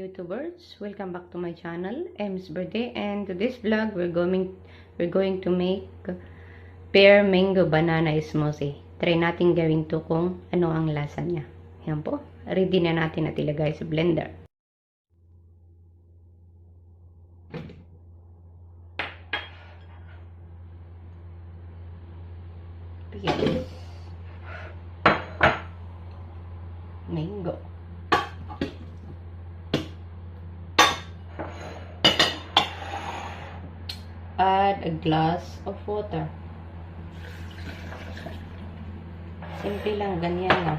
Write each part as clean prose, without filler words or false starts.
YouTubers, welcome back to my channel, EMS BIRDE, and today's vlog we're going to make pear mango banana smoothie. Try natin gawin to kung ano ang lasa niya. Yan po, ready na natin at ilagay sa blender. Pear mango. Add a glass of water. Simple lang, ganyan lang.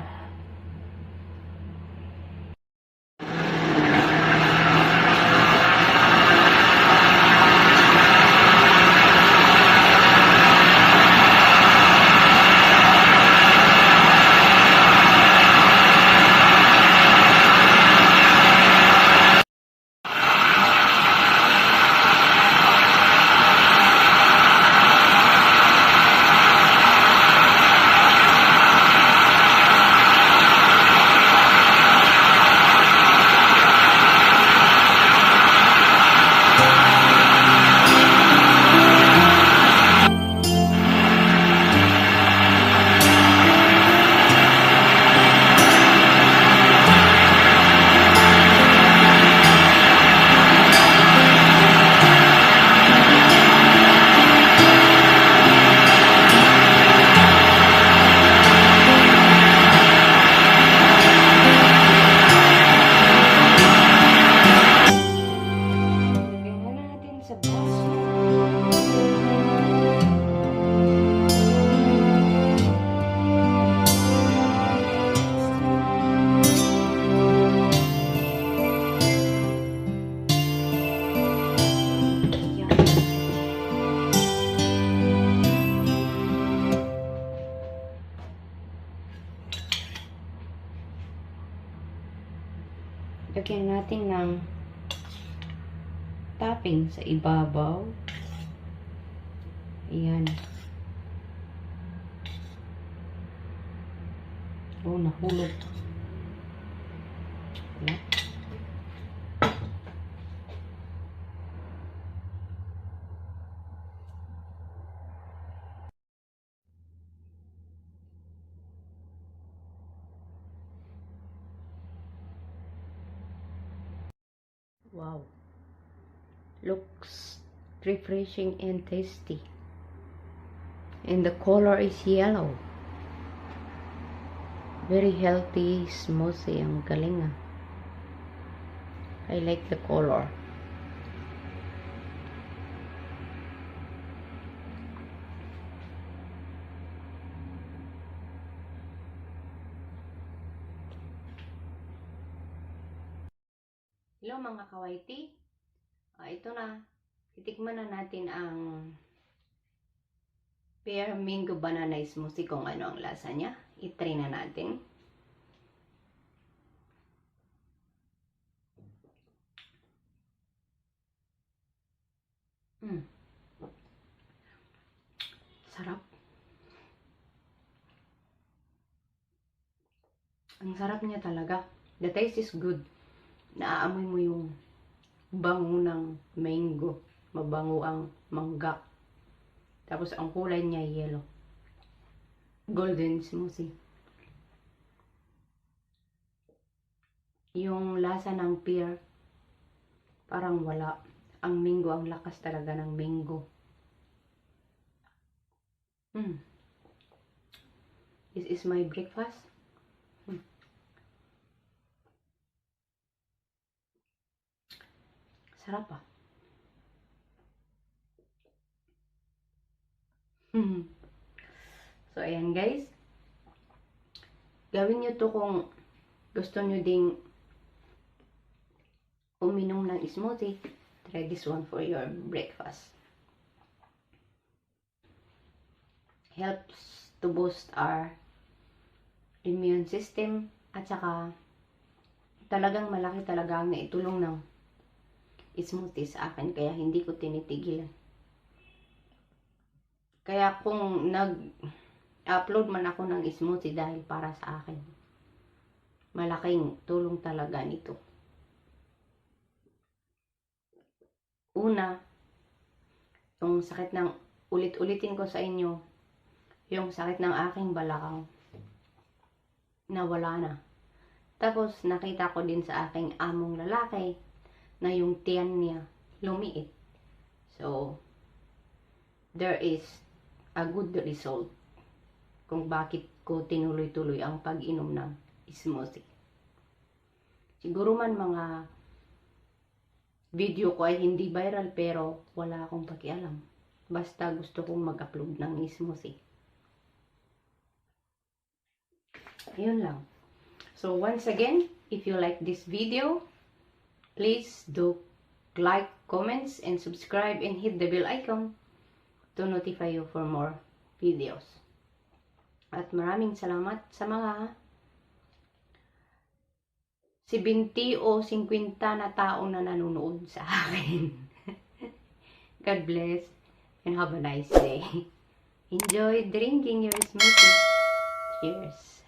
Lagyan natin ng topping sa ibabaw. Ayan. Oh, nahulog. Ayan. Wow, looks refreshing and tasty, and the color is yellow. Very healthy smoothie. Ang galing ah. I like the color. Hello mga kawaiti. Ito na. Titikman na natin ang pear mango banana smoothie kung ano ang lasa niya. I-try na natin. Sarap. Ang sarap niya talaga. The taste is good. Naaamoy mo yung bango ng mango. Mabango ang mangga. Tapos ang kulay niya yellow. Golden smoothie. Yung lasa ng pear parang wala. Ang mango, ang lakas talaga ng mango. This is my breakfast. Sarap ah. So, ayan guys. Gawin nyo to kung gusto nyo ding uminom ng smoothie. Try this one for your breakfast. Helps to boost our immune system. At saka, talagang malaki talaga ang naitulong ng smoothie sa akin, kaya hindi ko tinitigilan. Kaya kung nag-upload man ako ng smoothie dahil para sa akin, malaking tulong talaga nito. Una, yung sakit ng, ulit-ulitin ko sa inyo, yung sakit ng aking balakang, nawala na. Tapos, nakita ko din sa aking among lalaki, na yung tiyan niya, lumiit. So, there is a good result kung bakit ko tinuloy-tuloy ang pag-inom ng smoothie. Siguro man mga video ko ay hindi viral pero wala akong pakialam. Basta gusto kong mag-upload ng smoothie. Ayun lang. So once again, if you like this video, please do like, comments, and subscribe and hit the bell icon to notify you for more videos. At maraming salamat sa mga 70 o 50 na tao na nanonood sa akin. God bless and have a nice day. Enjoy drinking your smoothie. Cheers!